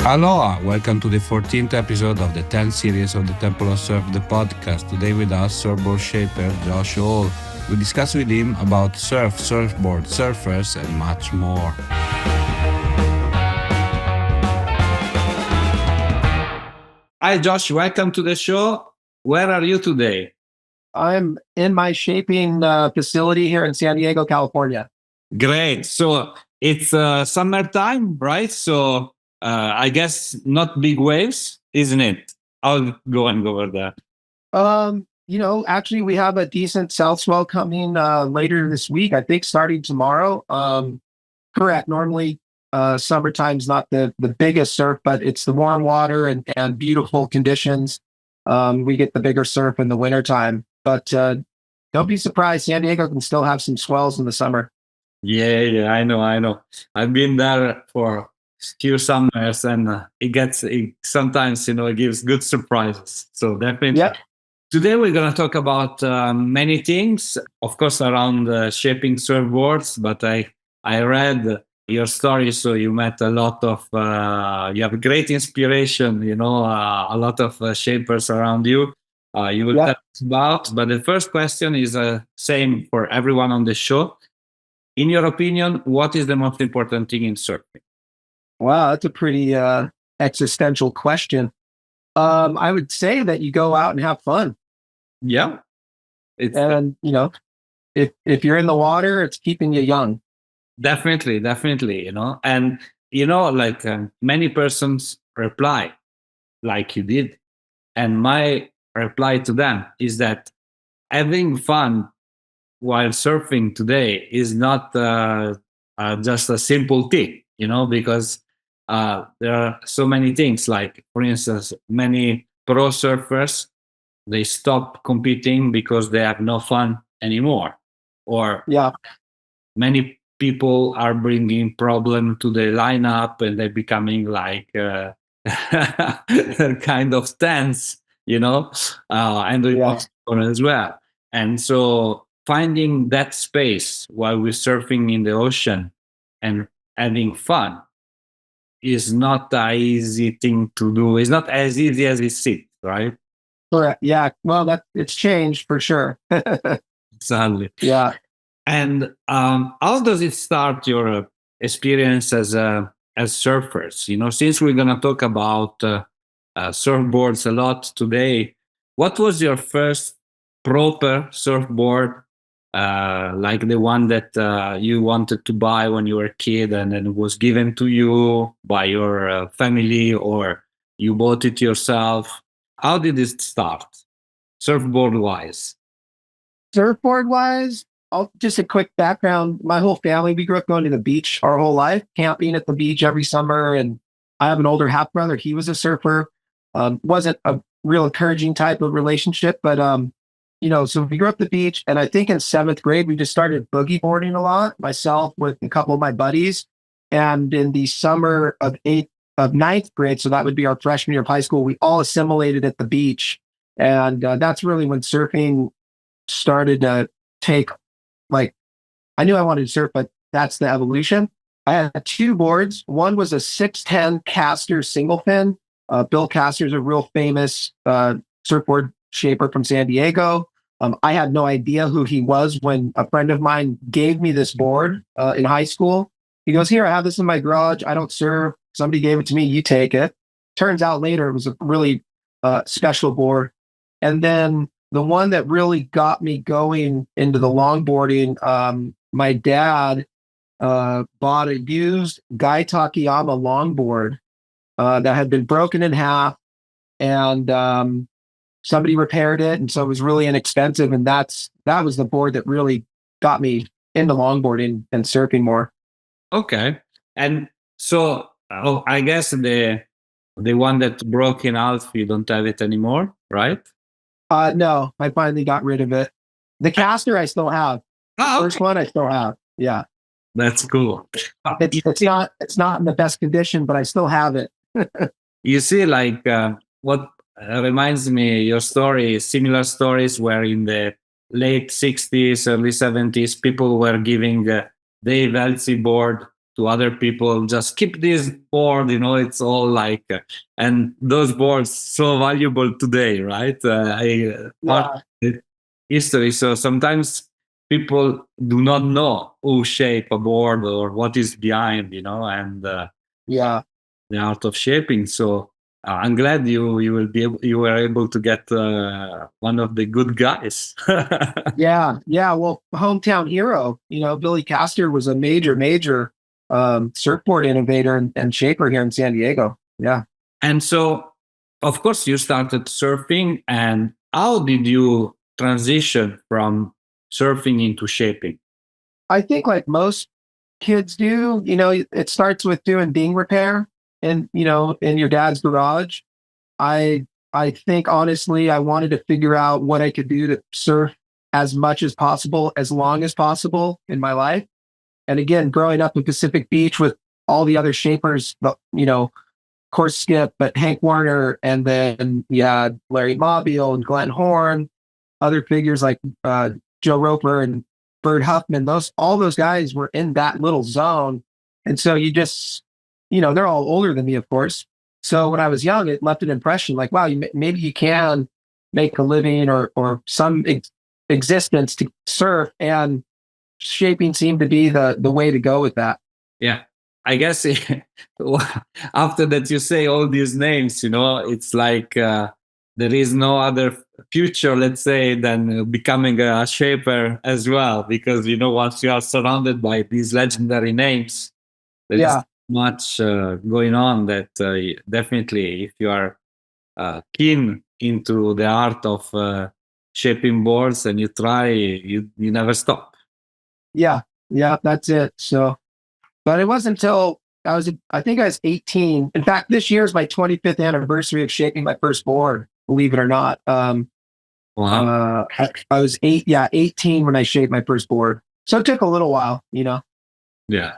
Aloha, welcome to the 14th episode of the 10th series of the Temple of Surf, the podcast. Today with us, surfboard shaper Josh Hall. We discuss with him about surf, surfboard, surfers, and much more. Hi, Josh. Welcome to the show. Where are you today? I'm in my shaping facility here in San Diego, California. Great. So it's summertime, right? So I guess not big waves, isn't it? I'll go and go over there. Actually, we have a decent south swell coming later this week. I think starting tomorrow. Correct. Normally, summertime's not the biggest surf, but it's the warm water and beautiful conditions. We get the bigger surf in the wintertime. But don't be surprised, San Diego can still have some swells in the summer. Yeah, I know. I've been there for few summers, and it sometimes it gives good surprises. So definitely. Yeah. Today we're going to talk about many things, of course, around shaping surfboards. But I read your story, so you met a lot of you have great inspiration. A lot of shapers around you. You will tell us about. But the first question is same for everyone on the show. In your opinion, what is the most important thing in surfing? Wow, that's a pretty existential question. I would say that you go out and have fun. Yeah. And if you're in the water, it's keeping you young. Definitely. And like many persons reply like you did. And my reply to them is that having fun while surfing today is not just a simple thing, because there are so many things. Like, for instance, many pro surfers, they stop competing because they have no fun anymore. Or many people are bringing problem to the lineup and they're becoming like kind of tense, and as well. And so finding that space while we're surfing in the ocean and having fun is not an easy thing to do. It's not as easy as it seems, right? Correct. Yeah. Well, it's changed for sure. Exactly. Yeah. And how does it start your experience as surfers? Since we're gonna talk about surfboards a lot today, what was your first proper surfboard, like the one that you wanted to buy when you were a kid, and then it was given to you by your family, or you bought it yourself? How did it start, surfboard wise? Surfboard wise, just a quick background. My whole family, we grew up going to the beach our whole life, camping at the beach every summer. And I have an older half brother. He was a surfer. Wasn't a real encouraging type of relationship, but so we grew up at the beach. And I think in 7th grade, we just started boogie boarding a lot, myself with a couple of my buddies. And in the summer of 9th grade, so that would be our freshman year of high school, we all assimilated at the beach. And that's really when surfing started to take, like, I knew I wanted to surf, but that's the evolution. I had 2 boards. One was a 610 Caster single fin. Bill Caster's a real famous surfboard shaper from San Diego. I had no idea who he was when a friend of mine gave me this board in high school. He goes, "Here, I have this in my garage. I don't surf. Somebody gave it to me. You take it." Turns out later it was a really special board. And then the one that really got me going into the longboarding, my dad bought a used Gai Takayama longboard that had been broken in half, and somebody repaired it, and so it was really inexpensive. And that was the board that really got me into longboarding and surfing more. Okay, and so I guess the one that broke in half, you don't have it anymore, right? No, I finally got rid of it. The Caster I still have. Oh, okay. First one I still have. Yeah. That's cool. It's not in the best condition, but I still have it. You see, like what reminds me, your story, similar stories where in the late 60s, early 70s, people were giving Dave Elsey board to other people, just keep this board, it's all like, and those boards so valuable today, right? Part Yeah. of the history. So sometimes people do not know who shape a board or what is behind, and Yeah. the art of shaping. So I'm glad you were able to get one of the good guys. Yeah. Yeah. Well, hometown hero, Billy Castor was a major surfboard innovator and shaper here in San Diego. Yeah. And so, of course, you started surfing. And how did you transition from surfing into shaping? I think like most kids do, it starts with doing ding repair and, in your dad's garage. I I think honestly, I wanted to figure out what I could do to surf as much as possible, as long as possible in my life. And again, growing up in Pacific Beach with all the other shapers, of course Skip, but Hank Warner, and then yeah, Larry Mobile and Glenn Horn, other figures like Joe Roper and Bird Huffman. All those guys were in that little zone, and so they're all older than me, of course. So when I was young, it left an impression like, wow, maybe you can make a living or some existence to surf, and shaping seemed to be the way to go with that. Yeah. I guess after that you say all these names, it's like there is no other future, let's say, than becoming a shaper as well. Because, once you are surrounded by these legendary names, there is Yeah, much going on that definitely, if you are keen into the art of shaping boards and you try, you never stop. yeah, yeah, that's it. So, but it wasn't until I think I was 18. In fact, this year is my 25th anniversary of shaping my first board, believe it or not. Wow. I was 18 when I shaped my first board. So it took a little while. Yeah.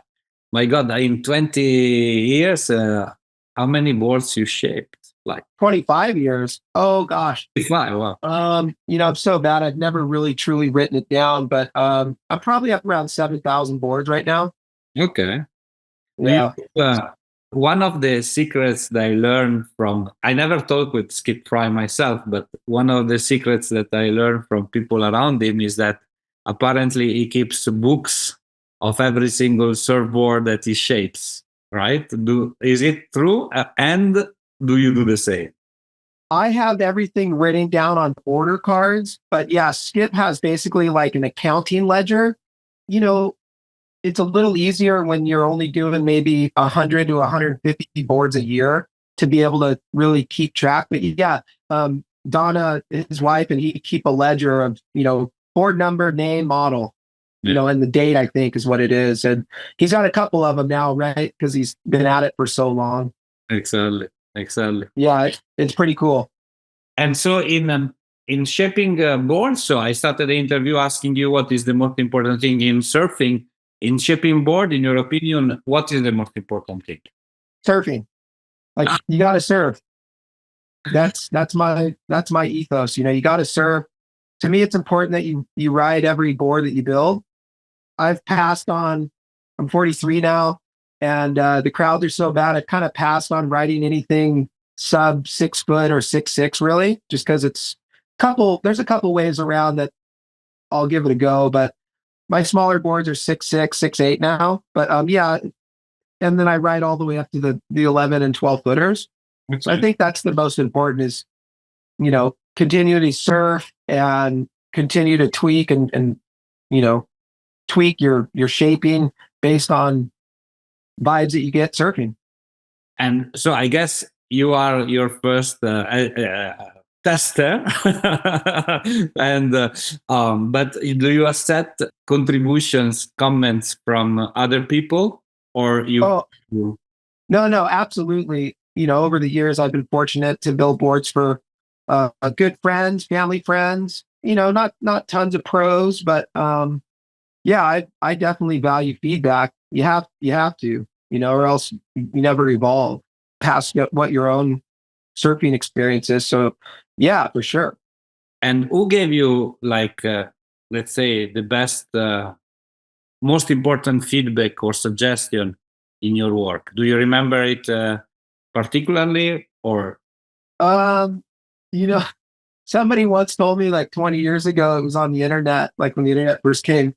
My God, in 20 years, how many boards you shaped? Like 25 years. Oh gosh. 5. Wow. I'm so bad. I've never really truly written it down, but I'm probably up around 7,000 boards right now. Okay. Do you, Yeah. one of the secrets that I learned from, I never talked with Skip Fry myself, but one of the secrets that I learned from people around him is that apparently he keeps books of every single surfboard that he shapes, right? Is it true? And do you do the same? I have everything written down on order cards, but yeah, Skip has basically like an accounting ledger. You know, it's a little easier when you're only doing maybe 100 to 150 boards a year to be able to really keep track. But yeah, Donna, his wife, and he keep a ledger of, board number, name, model, Yeah, and the date, I think is what it is. And he's got a couple of them now, right? Because he's been at it for so long. exactly. Exactly. Yeah, it's pretty cool. And so in shaping boards, so I started the interview asking you what is the most important thing in surfing. In shaping board, in your opinion, what is the most important thing? Surfing. Like you got to surf. That's my ethos. You got to surf. To me, it's important that you ride every board that you build. I've passed on. I'm 43 now, and the crowds are so bad. I've kind of passed on riding anything sub 6 foot or 6'6", really, just because there's a couple ways around that I'll give it a go. But my smaller boards are 6'6", 6'8" now. But yeah, and then I ride all the way up to the 11 and 12 footers. So I think that's the most important is, continue to surf and continue to tweak and you know, tweak your shaping based on vibes that you get surfing. And so I guess you are your first tester, and but do you accept contributions, comments from other people, or you? Oh, no, absolutely. Over the years, I've been fortunate to build boards for good friends, family friends. Not tons of pros, but yeah, I definitely value feedback. You have to, or else you never evolve past what your own surfing experience is. So yeah, for sure. And who gave you, like, let's say, the best, most important feedback or suggestion in your work? Do you remember it particularly, or? Um, you know, somebody once told me like 20 years ago, it was on the internet, like when the internet first came.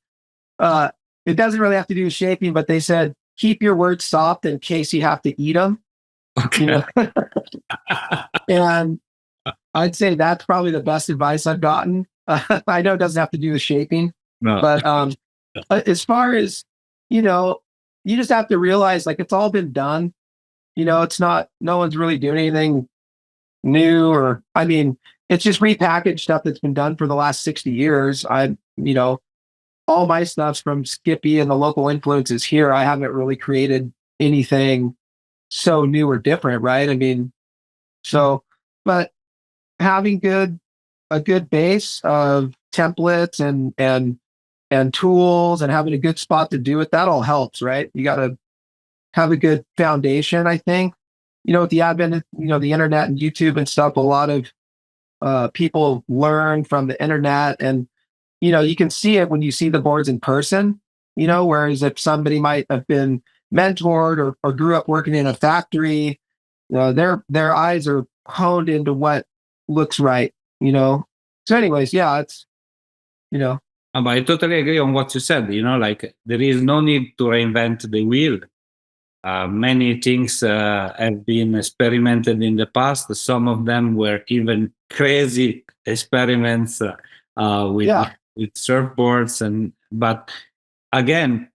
Uh, it doesn't really have to do with shaping, but they said keep your words soft in case you have to eat them. You Okay. know, and I'd say that's probably the best advice I've gotten. I know it doesn't have to do with shaping, No. but as far as you know, you just have to realize like it's all been done. It's not. No one's really doing anything new, or I mean, it's just repackaged stuff that's been done for the last 60 years. All my stuff's from Skippy and the local influences here. I haven't really created anything so new or different, right? I mean, so, but having a good base of templates and tools and having a good spot to do it, that all helps, right? You got to have a good foundation, I think. With the advent of, the internet and YouTube and stuff, a lot of people learn from the internet, and you can see it when you see the boards in person. Whereas if somebody might have been mentored or grew up working in a factory, their eyes are honed into what looks right. So anyways, yeah, it's you know But I totally agree on what you said. Like there is no need to reinvent the wheel. Many things have been experimented in the past. Some of them were even crazy experiments with yeah, with surfboards, but again,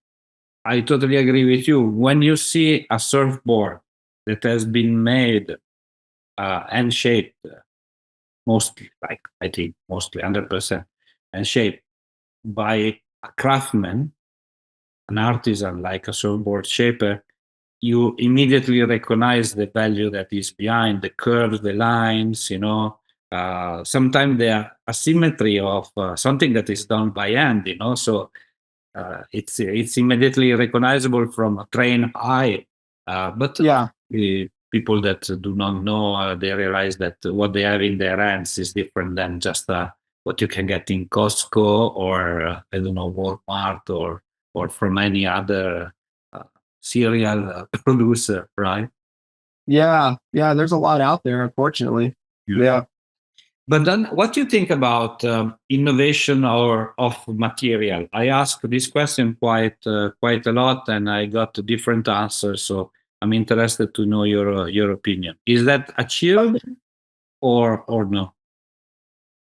I totally agree with you. When you see a surfboard that has been made and shaped, mostly, like I think mostly 100% and shaped by a craftsman, an artisan like a surfboard shaper, you immediately recognize the value that is behind the curves, the lines. Sometimes they are asymmetry of something that is done by hand. So it's immediately recognizable from a trained eye. But yeah, people that do not know, they realize that what they have in their hands is different than just what you can get in Costco or I don't know, Walmart or from any other serial producer, right? yeah. There's a lot out there, unfortunately. Yeah. But then, what do you think about innovation or of material? I asked this question quite a lot, and I got different answers. So I'm interested to know your opinion. Is that achieved or no?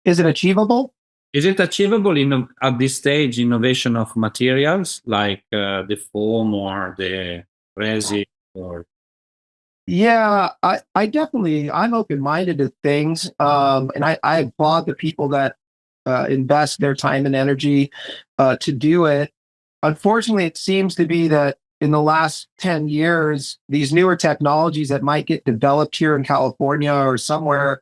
Is it achievable? Is it achievable at this stage? Innovation of materials like the foam or the resin or Yeah, I definitely I'm open-minded to things. And I applaud the people that invest their time and energy to do it. Unfortunately, it seems to be that in the last 10 years, these newer technologies that might get developed here in California or somewhere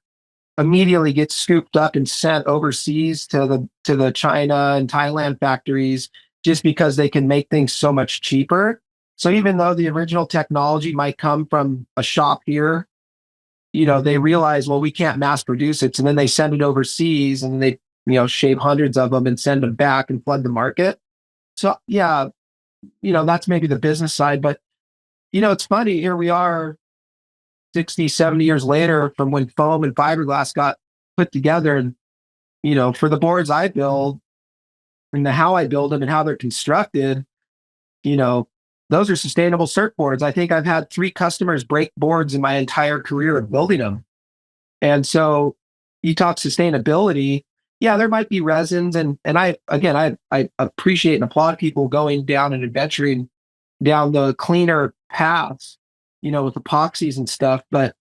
immediately get scooped up and sent overseas to the China and Thailand factories just because they can make things so much cheaper. So even though the original technology might come from a shop here, they realize, well, we can't mass produce it. So then they send it overseas and they, shape hundreds of them and send them back and flood the market. So yeah, that's maybe the business side. But, it's funny. Here we are 60, 70 years later from when foam and fiberglass got put together. And, for the boards I build and how I build them and how they're constructed, you know, those are sustainable surfboards. I think I've had 3 customers break boards in my entire career of building them. And so you talk sustainability. Yeah, there might be resins and I appreciate and applaud people going down and adventuring down the cleaner paths, with epoxies and stuff. But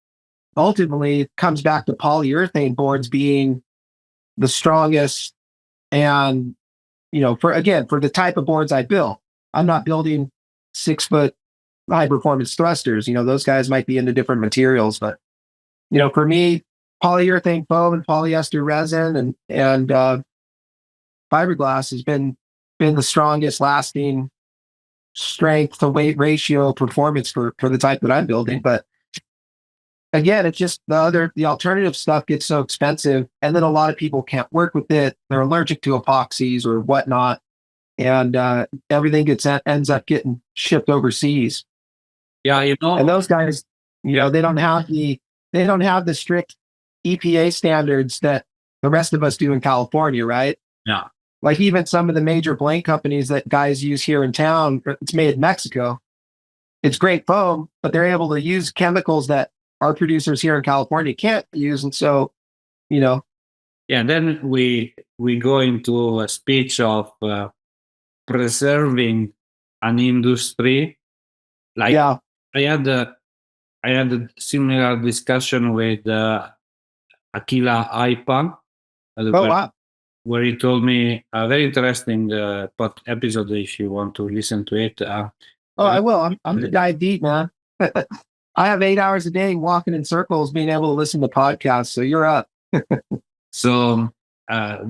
ultimately it comes back to polyurethane boards being the strongest and for the type of boards I built. I'm not building 6-foot high performance thrusters. Those guys might be into different materials, but for me, polyurethane foam and polyester resin and fiberglass has been the strongest lasting strength to weight ratio performance for the type that I'm building. But again, it's just the alternative stuff gets so expensive, and then a lot of people can't work with it. They're allergic to epoxies or whatnot, and everything ends up getting shipped overseas. Yeah, And those guys, yeah, they don't have the strict EPA standards that the rest of us do in California, right? yeah. Like even some of the major blank companies that guys use here in town, it's made in Mexico. It's great foam, but they're able to use chemicals that our producers here in California can't use. And so, you know, Yeah, then we go into a speech of preserving an industry. Like yeah. I had a I had a similar discussion with Akila Aipan, Oh, where, wow. he told me a very interesting episode. If you want to listen to it, Oh, I will. I'm the guy deep, man. I have 8 hours a day walking in circles, being able to listen to podcasts. So you're up. so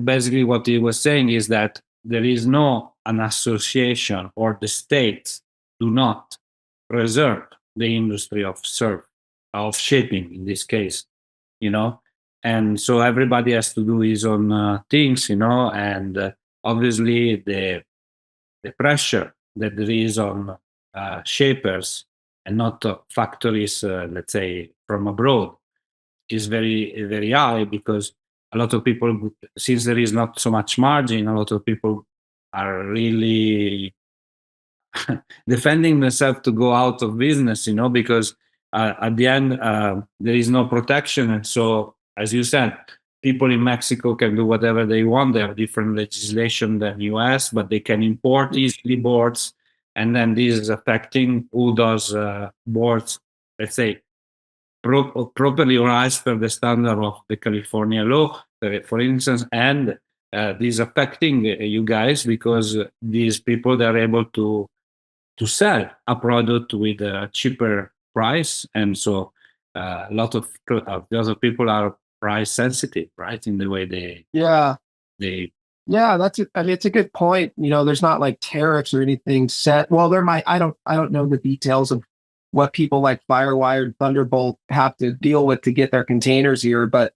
basically, what he was saying is that there is no an association, or the states do not preserve the industry of shipping in this case, you know. And so everybody has to do his own things, and obviously the pressure that there is on shapers and not factories, let's say from abroad, is very very high, because a lot of people, since there is not so much margin, a lot of people are really defending themselves to go out of business, because at the end there is no protection. And so, as you said, people in Mexico can do whatever they want. They have different legislation than US, but they can import easily boards. And then this is affecting who does boards, let's say, properly or as per the standard of the California law, for instance. And this is affecting you guys, because these people, they're able to sell a product with a cheaper price. And so a lot of the other people are price sensitive, right, in the way Yeah. they Yeah. I mean, it's a good point. There's not like tariffs or anything set. Well, there might, I don't know the details of what people like Firewire and Thunderbolt have to deal with to get their containers here. But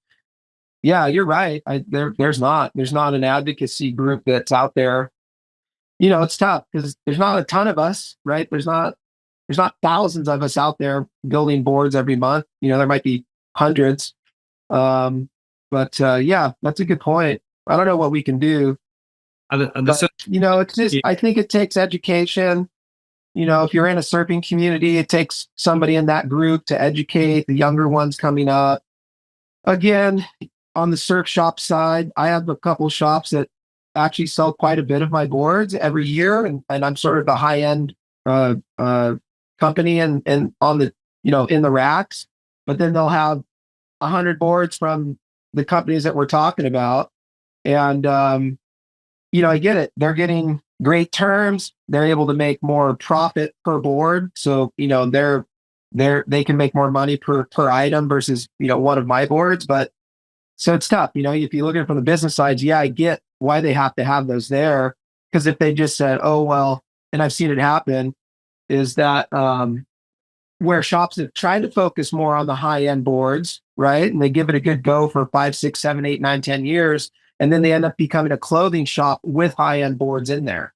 yeah, you're right. There's not an advocacy group that's out there. It's tough because there's not a ton of us, right? There's not thousands of us out there building boards every month. There might be hundreds. Um, but yeah, that's a good point. I don't know what we can do, at the but same it's just I think it takes education. If you're in a surfing community, it takes somebody in that group to educate the younger ones coming up. Again, on the surf shop side, I have a couple shops that actually sell quite a bit of my boards every year, and I'm sort of the high end uh, uh, company and on the in the racks. But then they'll have 100 boards from the companies that we're talking about, and I get it. They're getting great terms. They're able to make more profit per board, so they can make more money per item versus one of my boards. But so it's tough. If you look at it from the business side, yeah, I get why they have to have those there. Because if they just said, oh, well, and I've seen it happen, is that where shops have tried to focus more on the high end boards, right? And they give it a good go for 5, 6, 7, 8, 9, 10 years. And then they end up becoming a clothing shop with high end boards in there.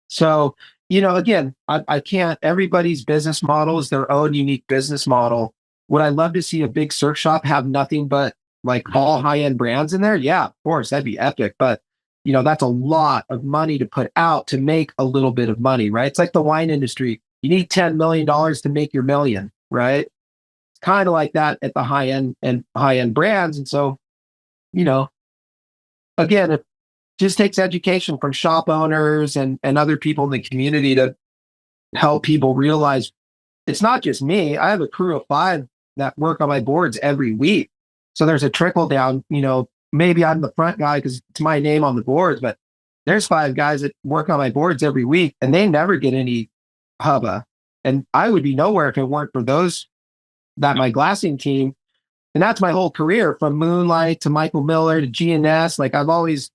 So, again, I can't, everybody's business model is their own unique business model. Would I love to see a big surf shop have nothing but like all high end brands in there? Yeah, of course, that'd be epic. But, that's a lot of money to put out to make a little bit of money, right? It's like the wine industry. You need $10 million to make your million, right? It's kind of like that at the high end brands. And so, you know, again, it just takes education from shop owners and other people in the community to help people realize it's not just me. I have a crew of 5 that work on my boards every week. So there's a trickle down, maybe I'm the front guy because it's my name on the boards, but there's 5 guys that work on my boards every week and they never get any hubba. And I would be nowhere if it weren't for my glassing team. And that's my whole career from Moonlight to Michael Miller to GNS. Like I've always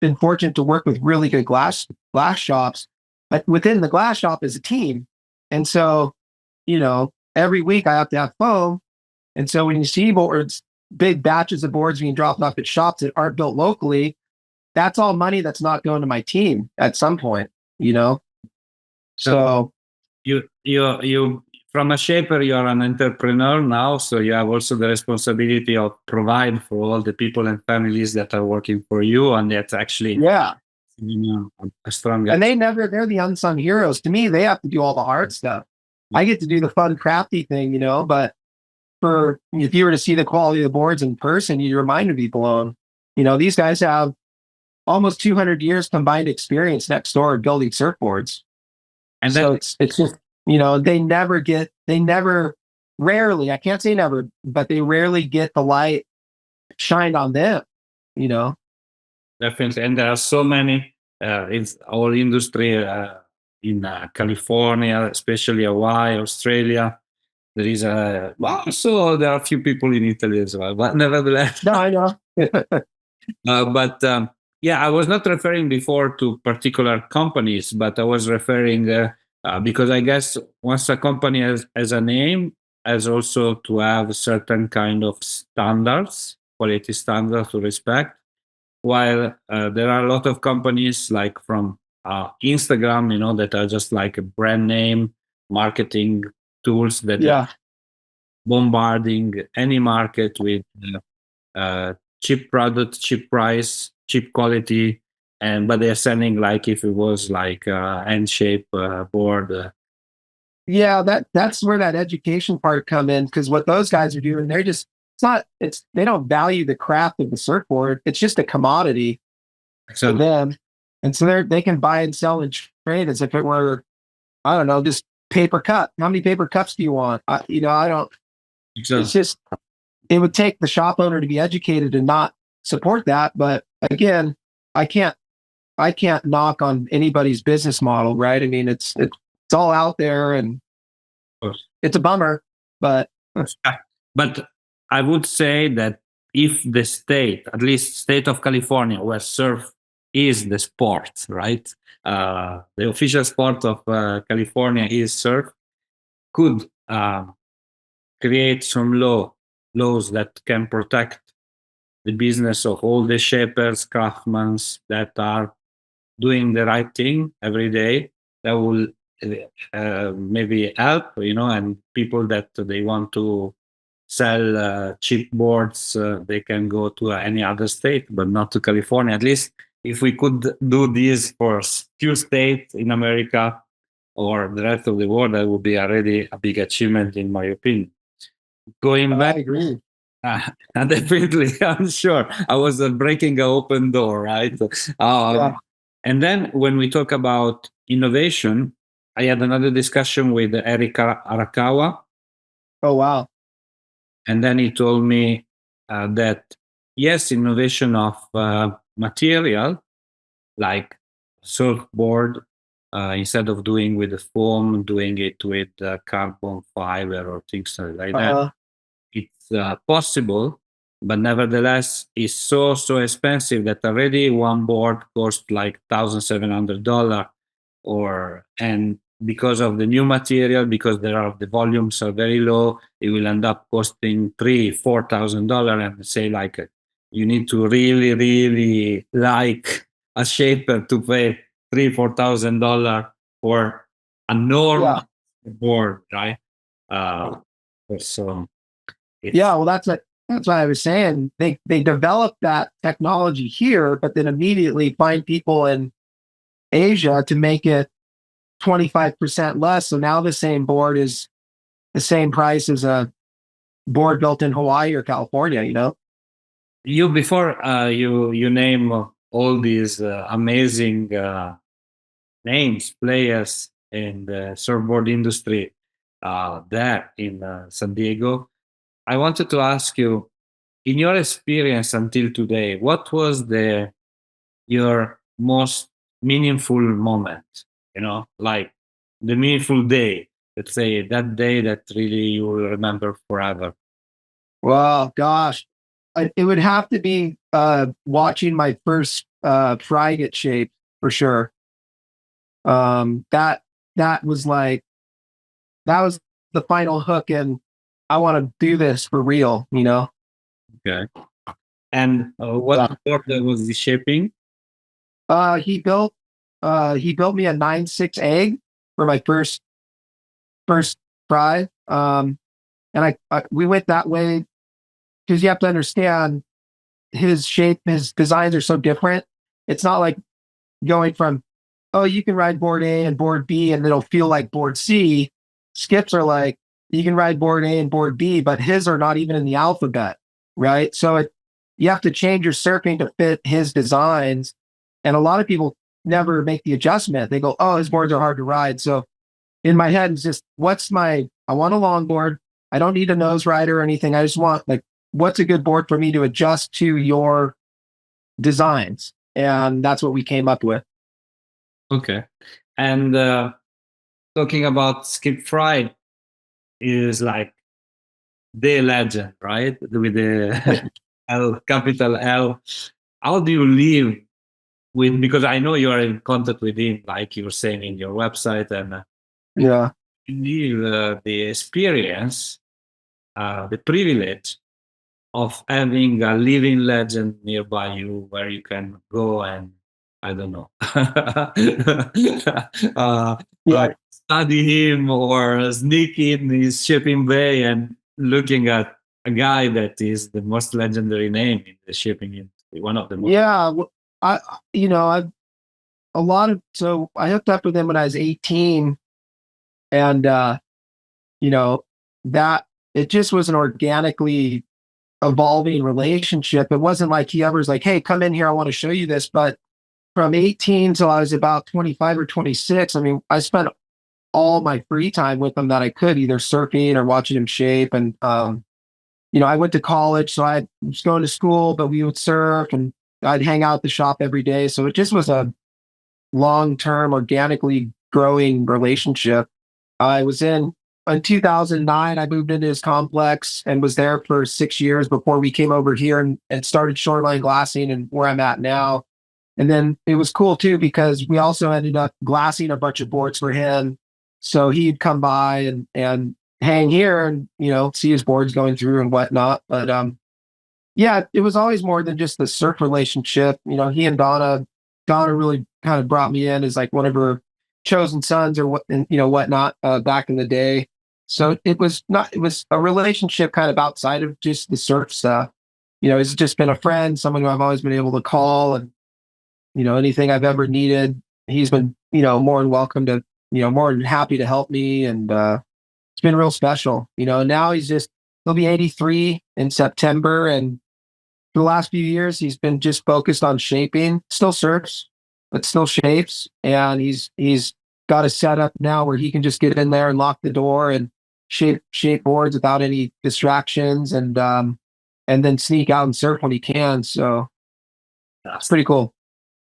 been fortunate to work with really good glass shops, but within the glass shop is a team. And so, every week I have to have foam. And so when you see boards, big batches of boards being dropped off at shops that aren't built locally, that's all money that's not going to my team at some point. so So you from a shaper, you are an entrepreneur now, so you have also the responsibility of provide for all the people and families that are working for you, and that's actually, Yeah. a strong. And they're the unsung heroes. To me, they have to do all the hard stuff. I get to do the fun, crafty thing, but for if you were to see the quality of the boards in person, your mind would be blown. These guys have almost 200 years combined experience next door building surfboards. And that So it's just, they never, rarely, I can't say never, but they rarely get the light shined on them, you know? definitely, and there are so many in our industry, in California, especially Hawaii, Australia. There is a well, so there are a few people in Italy as well, but nevertheless. No, I know. But yeah, I was not referring before to particular companies, but I was referring because I guess once a company has a name, has also to have certain kind of standards, quality standards to respect. While there are a lot of companies like from Instagram, that are just like a brand name marketing tools that Yeah. bombarding any market with cheap product, cheap price, cheap quality, and but they're selling like if it was like a hand shape board. Yeah, that's where that education part come in, because what those guys are doing, they don't value the craft of the surfboard. It's just a commodity to So, them. And so they can buy and sell and trade as if it were, I don't know, just paper cup. How many paper cups do you want? I don't, so it's just, it would take the shop owner to be educated and not support that. But again, I can't, I can't knock on anybody's business model, right? I mean, it's all out there, and it's a bummer, but but I would say that if the state, at least state of California, where surf is the sport, right? The official sport of California is surf, could create some laws that can protect the business of all the shapers, craftsmen that are doing the right thing every day. That will maybe help, and people that they want to sell cheap boards, they can go to any other state, but not to California. At least if we could do this for few states in America or the rest of the world, that would be already a big achievement, in my opinion. Going I back, agree. definitely, I'm sure I was breaking an open door, right? Yeah. And then when we talk about innovation, I had another discussion with Eric Arakawa, Oh wow. and then he told me that yes, innovation of material like surfboard, instead of doing with the foam, doing it with carbon fiber or things like that, Uh, it's possible, but nevertheless it's so expensive that already one board costs like $1,700, or and because of the new material, because the volumes are very low, it will end up costing $3,000-4,000, and say like you need to really like a shaper to pay $3,000-4,000 for a normal yeah. board, right? uh so it's Yeah. Well, that's what I was saying. They developed that technology here, but then immediately find people in Asia to make it 25% less. So now the same board is the same price as a board built in Hawaii or California. you before you name all these amazing names, players in the surfboard industry there in San Diego. I wanted to ask you, in your experience until today, what was the your most meaningful moment? Like the meaningful day. Let's say that day that really you will remember forever. Well, gosh, it would have to be watching my first fry get shaped for sure. That was like that was the final hook, and I want to do this for real. Okay. And what Uh, board was the shaping? uh, he built he built me a 9.6 egg for my first first try. And we went that way because you have to understand his shape, his designs are so different. It's not like going from, oh, you can ride board A and board B and it'll feel like board C. Skips are like, you can ride board A and board B, but his are not even in the alphabet, right? So you have to change your surfing to fit his designs. And a lot of people never make the adjustment. They go, oh, his boards are hard to ride. So in my head, it's just, I want a longboard. I don't need a nose rider or anything. I just want, like, what's a good board for me to adjust to your designs? And that's what we came up with. Okay. And talking about Skip Fry is like the legend, right? With the L, capital L. How do you live with, because I know you are in contact with him, like you were saying in your website, and Yeah. you live the experience, the privilege of having a living legend nearby you where you can go and, I don't know, Yeah. study him or sneak in his shipping bay and looking at a guy that is the most legendary name in the shipping industry, one of the most. Yeah. I, I've so I hooked up with him when I was 18 and, you know, that it just was an organically evolving relationship. It wasn't like he ever was like, hey, come in here. I want to show you this. But from 18 till I was about 25 or 26, I mean, I spent all my free time with him that I could, either surfing or watching him shape. And, I went to college, so I was going to school, but we would surf and I'd hang out at the shop every day. So it just was a long term, organically growing relationship. I was in 2009, I moved into his complex and was there for 6 years before we came over here and started shoreline glassing and where I'm at now. And then it was cool too because we also ended up glassing a bunch of boards for him. So he'd come by and hang here and see his boards going through and whatnot. But yeah, it was always more than just the surf relationship. He and Donna really kind of brought me in as like one of her chosen sons or whatnot back in the day. So it was a relationship kind of outside of just the surf stuff. It's just been a friend, someone who I've always been able to call and anything I've ever needed, he's been, more than welcome to, more than happy to help me. And it's been real special. Now he'll be 83 in September. And for the last few years, he's been just focused on shaping, still surfs, but still shapes. And he's got a setup now where he can just get in there and lock the door and shape boards without any distractions and then sneak out and surf when he can. So it's pretty cool.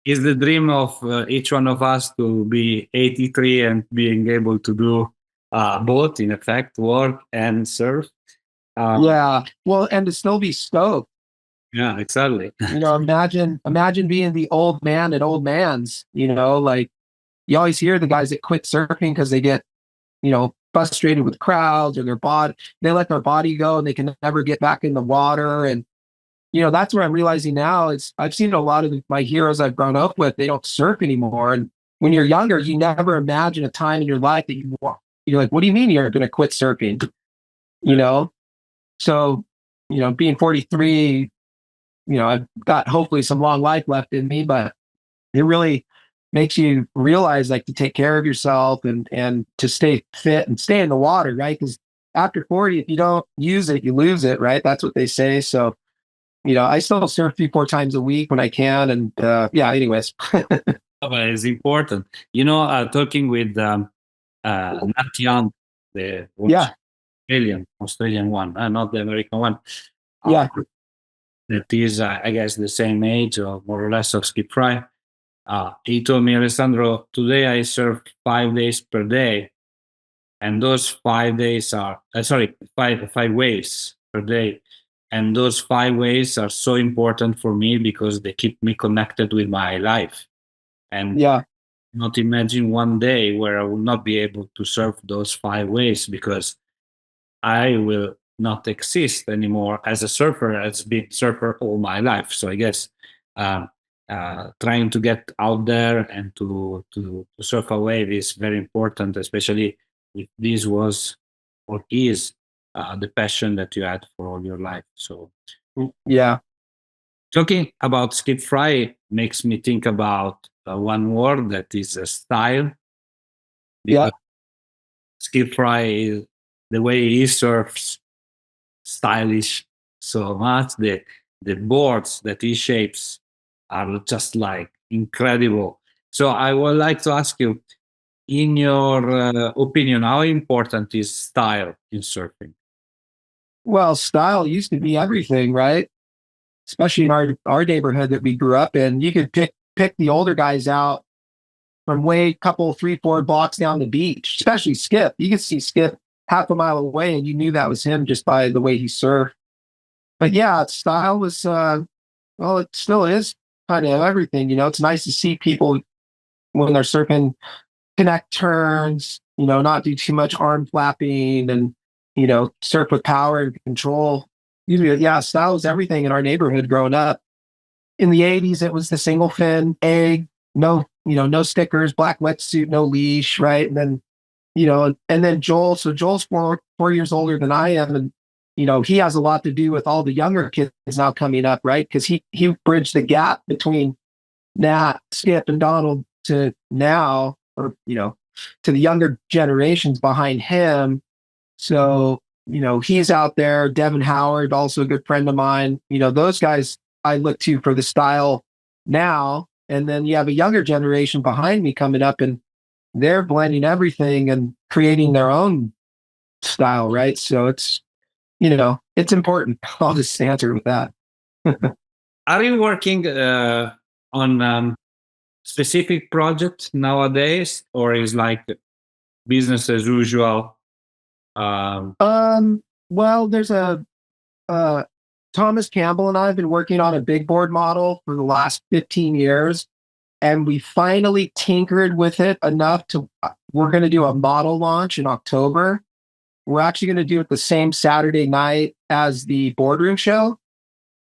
Is the dream of each one of us to be 83 and being able to do both, in effect, work and surf. Yeah. Well, and to still be stoked. Yeah, exactly. Imagine being the old man at old man's, like you always hear the guys that quit surfing because they get, frustrated with crowds or they let their body go and they can never get back in the water. And, that's where I'm realizing now is I've seen a lot of my heroes I've grown up with, they don't surf anymore. And when you're younger, you never imagine a time in your life that you're like, what do you mean you're going to quit surfing? So, being 43, I've got hopefully some long life left in me, but it really makes you realize like to take care of yourself and to stay fit and stay in the water, right? Because after 40, if you don't use it, you lose it, right? That's what they say. So, I still surf 3-4 times a week when I can. And yeah, anyways. But it's important. Talking with Nat Young, the Australian one, not the American one. Yeah. That is, I guess, the same age or more or less of Skip Fry. He told me, Alessandro, today I surf 5 days per day. And those 5 days are, five waves per day. And those 5 waves are so important for me because they keep me connected with my life. And not imagine one day where I will not be able to surf those 5 waves because I will not exist anymore as a surfer, as been surfer all my life. So I guess trying to get out there and to surf a wave is very important, especially if this was or is the passion that you had for all your life. So Yeah. talking about skip fry makes me think about one word that is style, Yeah. because skip fry is the way he surfs stylish so much. The boards that he shapes are just like incredible. So I would like to ask you, in your opinion, how important is style in surfing? Well, style used to be everything, right? Especially in our neighborhood that we grew up in. You could pick the older guys out from way couple 3-4 blocks down the beach, especially Skip. You could see Skip half a mile away and you knew that was him just by the way he surfed. But yeah, style was well, it still is kind of everything. It's nice to see people when they're surfing connect turns, not do too much arm flapping and, surf with power and control. Usually, yeah, style was everything in our neighborhood growing up. In the 80s, it was the single fin, egg, no, no stickers, black wetsuit, no leash, right? And then, and then Joel, so Joel's 4 years older than I am. And, he has a lot to do with all the younger kids now coming up, right? Because he bridged the gap between Nat, Skip, and Donald to now, or to the younger generations behind him. So he's out there. Devin Howard, also a good friend of mine. Those guys I look to for the style now. And then you have a younger generation behind me coming up, and they're blending everything and creating their own style, right? So it's important. I'll just answer with that. Are you working on specific project nowadays, or is like business as usual? Well, there's a Thomas Campbell and I have been working on a big board model for the last 15 years, and we finally tinkered with it enough to we're going to do a model launch in October. We're actually going to do it the same Saturday night as the boardroom show.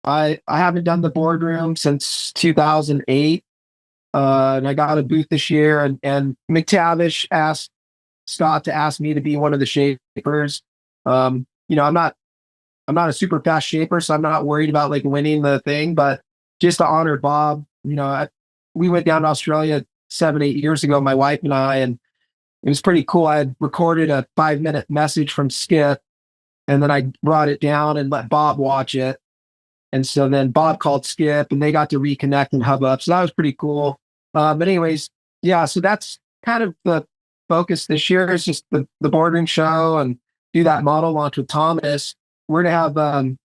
I haven't done the boardroom since 2008. And I got a booth this year, and McTavish asked Scott to ask me to be one of the shapers. I'm not a super fast shaper, so I'm not worried about like winning the thing. But just to honor Bob, we went down to Australia 7-8 years ago, my wife and I, and it was pretty cool. I had recorded a 5-minute message from Skip, and then I brought it down and let Bob watch it. And so then Bob called Skip, and they got to reconnect and hub up. So that was pretty cool. But anyways, yeah. So that's kind of the focus this year is just the boardroom show and do that model launch with Thomas. We're gonna have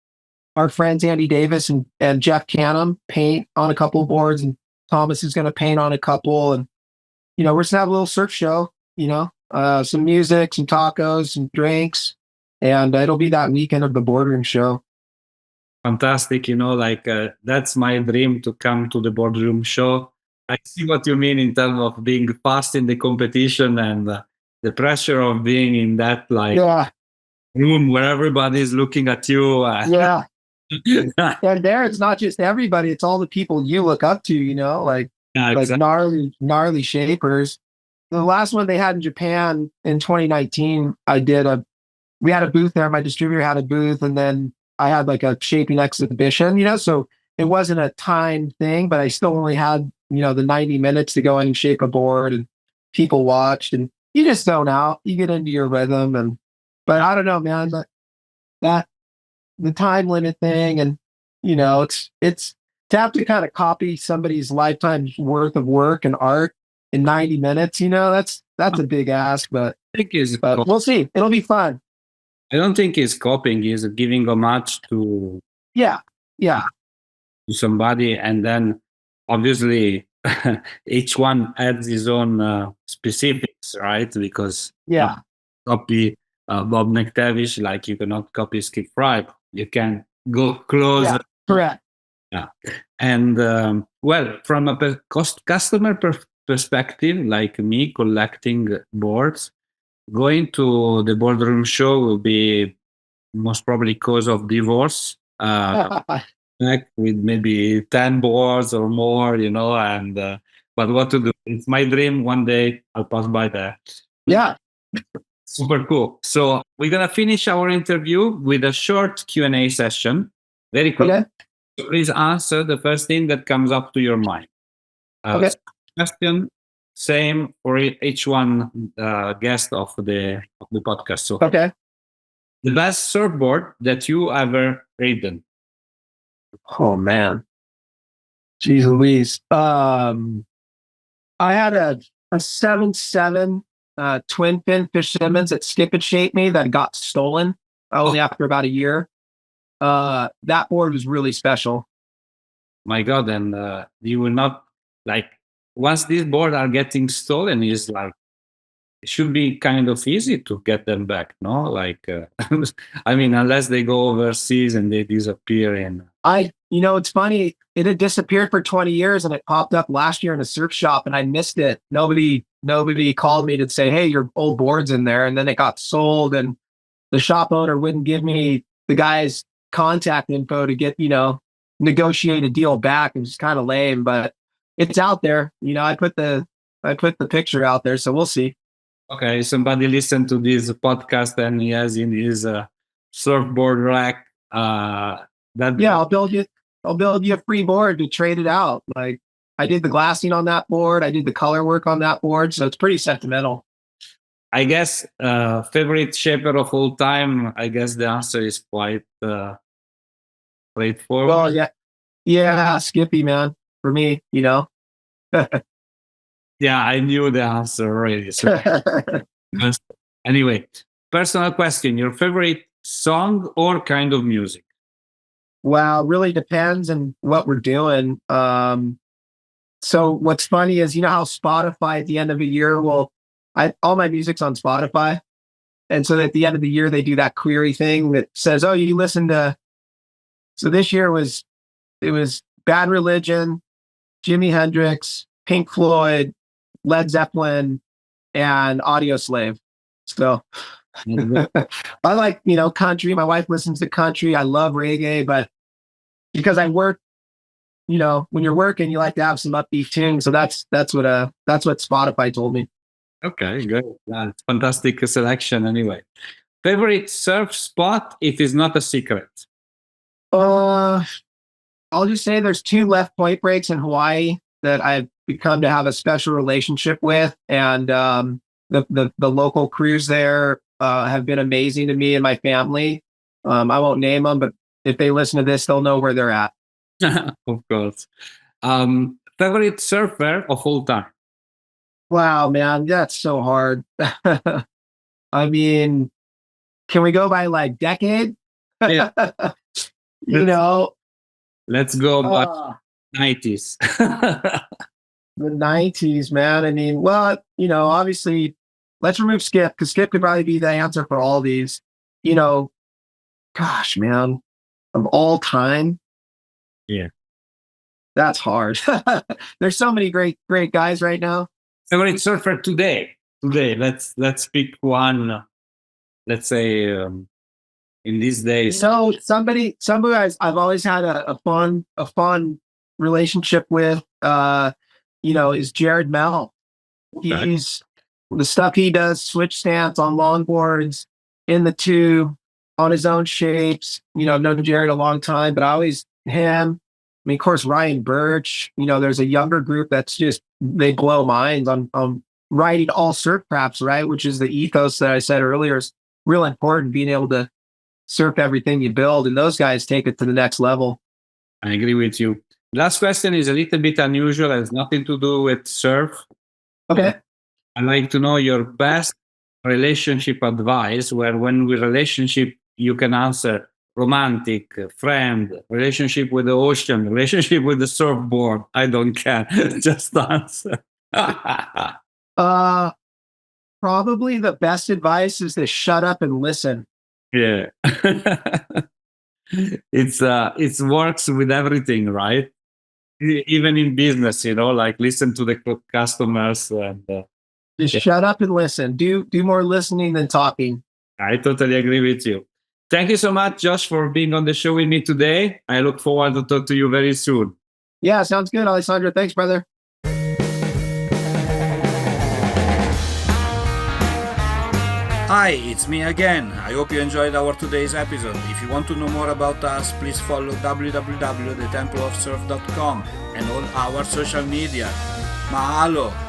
our friends Andy Davis and Jeff Canham paint on a couple of boards, and Thomas is gonna paint on a couple, and we're just gonna have a little surf show. Some music, some tacos, some drinks, and it'll be that weekend of the boardroom show. Fantastic. Like that's my dream, to come to the boardroom show. I see what you mean in terms of being fast in the competition, and the pressure of being in that like Yeah, room where everybody's looking at you. yeah. And there, it's not just everybody; it's all the people you look up to. Yeah, Like exactly. gnarly shapers. The last one they had in Japan in 2019, we had a booth there. My distributor had a booth, and then I had like a shaping exhibition, so it wasn't a timed thing, but I still only had, the 90 minutes to go in and shape a board, and people watched, and you just zone out, you get into your rhythm. But I don't know, man, that the time limit thing, and, it's to have to kind of copy somebody's lifetime's worth of work and art in 90 minutes, that's a big ask, but, I think is we'll see. It'll be fun. I don't think it's copying, is giving homage to Yeah. Yeah. somebody, and then obviously each one adds his own specifics, right? Because Yeah. copy Bob McTavish like you cannot copy Skip Fry. You can go closer. Yeah. Correct. Yeah. And well, from a customer perspective, like me collecting boards, going to the boardroom show will be most probably cause of divorce. Back with maybe 10 boards or more, and but what to do? It's my dream. One day I'll pass by there. Yeah. Super cool. So we're gonna finish our interview with a short Q&A session. Very quick. Okay. Please answer the first thing that comes up to your mind. Okay. Question, same for each one guest of the podcast. So Okay. the best surfboard that you ever ridden. Oh man. Jeez Louise. I had a 7.7 twin fin Fish Simmons at Skip and Shape Me that got stolen only after about a year. That board was really special. My God, and you will not like once these boards are getting stolen, is like it should be kind of easy to get them back, no? Like, I mean, unless they go overseas and they disappear. And It's funny. It had disappeared for 20 years and it popped up last year in a surf shop and I missed it. Nobody called me to say, hey, your old board's in there. And then it got sold and the shop owner wouldn't give me the guy's contact info to get, negotiate a deal back. It was kind of lame, but it's out there. I put the picture out there, so we'll see. Okay, somebody listened to this podcast and he has in his surfboard rack. I'll build you a free board to trade it out. Like I did the glassing on that board, I did the color work on that board, so it's pretty sentimental. I guess favorite shaper of all time. I guess the answer is quite straightforward. Well, yeah, Skippy, man, for me, Yeah, I knew the answer already. So. Anyway, personal question: your favorite song or kind of music? Well, really depends on what we're doing. So what's funny is, how Spotify at the end of a year all my music's on Spotify. And so at the end of the year, they do that query thing that says, oh, you listen to, so this year it was Bad Religion, Jimi Hendrix, Pink Floyd, Led Zeppelin, and Audio Slave. So I like, country. My wife listens to country. I love reggae, but because I work, when you're working, you like to have some upbeat tunes. So that's what Spotify told me. Okay, good. That's fantastic selection. Anyway, favorite surf spot if it's not a secret. I'll just say there's 2 left point breaks in Hawaii that I've become to have a special relationship with, and the local crews there have been amazing to me and my family. I won't name them, but if they listen to this, they'll know where they're at. Of course. Favorite surfer of all time? Wow, man, that's so hard. I mean, can we go by like decade? Yeah. Let's go by 90s. The 90s, man. I mean, well, obviously, let's remove Skip because Skip could probably be the answer for all these. Gosh, man, of all time. Yeah, that's hard. There's so many great guys right now. Favorite surfer today. Let's pick one. Let's say in these days. So somebody I've always had a fun relationship with. Is Jared Mel. Okay. He's the stuff he does, switch stance on longboards, in the tube, on his own shapes. I've known Jared a long time, but I always him. I mean, of course, Ryan Birch. There's a younger group that's just they blow minds on riding all surf crafts, right? Which is the ethos that I said earlier is real important. Being able to surf everything you build, and those guys take it to the next level. I agree with you. Last question is a little bit unusual. It has nothing to do with surf. Okay. I'd like to know your best relationship advice, where when we relationship, you can answer romantic, friend, relationship with the ocean, relationship with the surfboard. I don't care. Just answer. Probably the best advice is to shut up and listen. Yeah. It works with everything, right? Even in business, like listen to the customers and just shut up and listen. Do more listening than talking. I totally agree with you. Thank you so much, Josh, for being on the show with me today. I look forward to talk to you very soon. Yeah, sounds good, Alessandro. Thanks, brother. Hi, it's me again. I hope you enjoyed our today's episode. If you want to know more about us, please follow www.thetempleofsurf.com and all our social media. Mahalo!